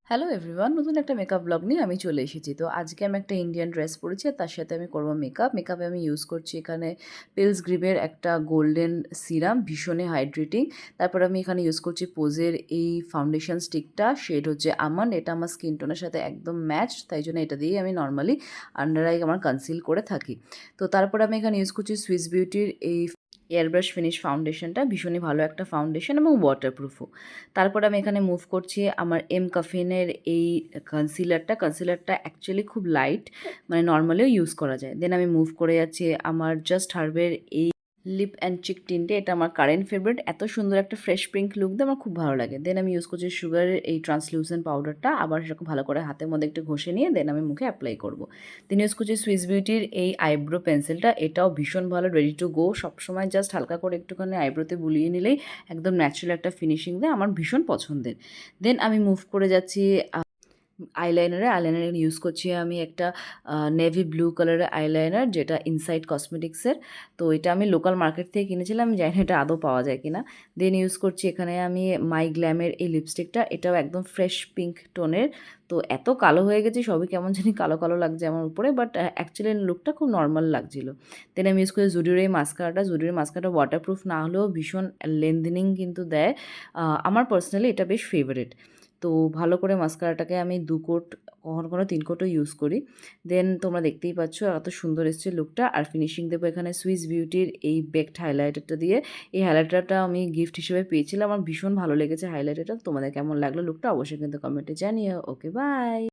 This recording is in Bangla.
হ্যালো এভরিওয়ান, নতুন একটা মেকআপ ব্লগ নিয়ে আমি চলে এসেছি। তো আজকে আমি একটা ইন্ডিয়ান ড্রেস পরেছি আর তার সাথে আমি করবো মেকআপে আমি ইউজ করছি এখানে পিলসগ্রিমের একটা গোল্ডেন সিরাম, ভীষণই হাইড্রেটিং। তারপর আমি এখানে ইউজ করছি পোজের এই ফাউন্ডেশন স্টিকটা, শেড হচ্ছে আমন্ড। এটা আমার স্কিন টোনের সাথে একদম ম্যাচ, তাই জন্য এটা দিয়েই আমি নর্মালি আন্ডার আই আমার কনসিল করে থাকি। তো তারপর আমি এখানে ইউজ করছি সুইস বিউটির এই এয়ারব্রাশ ফিনিশ ফাউন্ডেশনটা, ভীষণই ভালো একটা ফাউন্ডেশন এবং ওয়াটারপ্রুফও। তারপর আমি এখানে মুভ করছি আমার কাফিনের এই কনসিলারটা অ্যাকচুয়ালি খুব লাইট, মানে নর্মালিও ইউজ করা যায়। দেন আমি মুভ করে যাচ্ছি আমার জাস্ট হার্বের এই লিপ অ্যান্ড চিক টিন্টে, এটা আমার কারেন্ট ফেভারিট। এত সুন্দর একটা ফ্রেশ পিঙ্ক লুক দিয়ে আমার খুব ভালো লাগে। দেন আমি ইউজ করছি সুগারের এই ট্রান্সলিউসেন্ট পাউডারটা, আবার সেরকম ভালো করে হাতের মধ্যে একটু ঘষে নিয়ে দেন আমি মুখে অ্যাপ্লাই করব। দেন ইউজ করছি সুইস বিউটির এই আইব্রো পেন্সিলটা, এটাও ভীষণ ভালো, রেডি টু গো। সবসময় জাস্ট হালকা করে একটুখানি আইব্রোতে বুলিয়ে নিলেই একদম ন্যাচারাল একটা ফিনিশিং দেয়, আমার ভীষণ পছন্দের। দেন আমি মুভ করে যাচ্ছি আইলাইনারে ইউজ করছি আমি একটা নেভি ব্লু কালারের আইলাইনার, যেটা ইনসাইড কসমেটিক্সের। তো এটা আমি লোকাল মার্কেট থেকে কিনেছিলাম, আমি জানি না এটা আদৌ পাওয়া যায় কিনা। দেন ইউজ করছি এখানে আমি মাই গ্ল্যামের এই লিপস্টিকটা, এটাও একদম ফ্রেশ পিঙ্ক টোনের। তো এত কালো হয়ে গেছে, সবই কেমন জানি কালো কালো লাগছে আমার উপরে, বাট অ্যাকচুয়ালি লুকটা খুব নর্মাল লাগছিল। দেন আমি ইউজ করি জুডিওর এই মাস্কারাটা ওয়াটারপ্রুফ না হলেও ভীষণ লেন্থেনিং কিন্তু দেয়। আমার পার্সোনালি এটা বেশ ফেভারিট। তো ভালো করে মাস্কারাটাকে আমি 2 কোট, কখনো কখনো 3 কোটও ইউজ করি। দেন তোমরা দেখতেই পাচ্ছ এত সুন্দর এসছে লুকটা। আর ফিনিশিং দেবো এখানে সুইস বিউটির এই বেকড হাইলাইটারটা দিয়ে। এই হাইলাইটারটা আমি গিফট হিসেবে পেয়েছিলাম, আমার ভীষণ ভালো লেগেছে হাইলাইটারটা। তোমাদের কেমন লাগলো লুকটা অবশ্যই কিন্তু কমেন্টে জানিও। ওকে, বাই।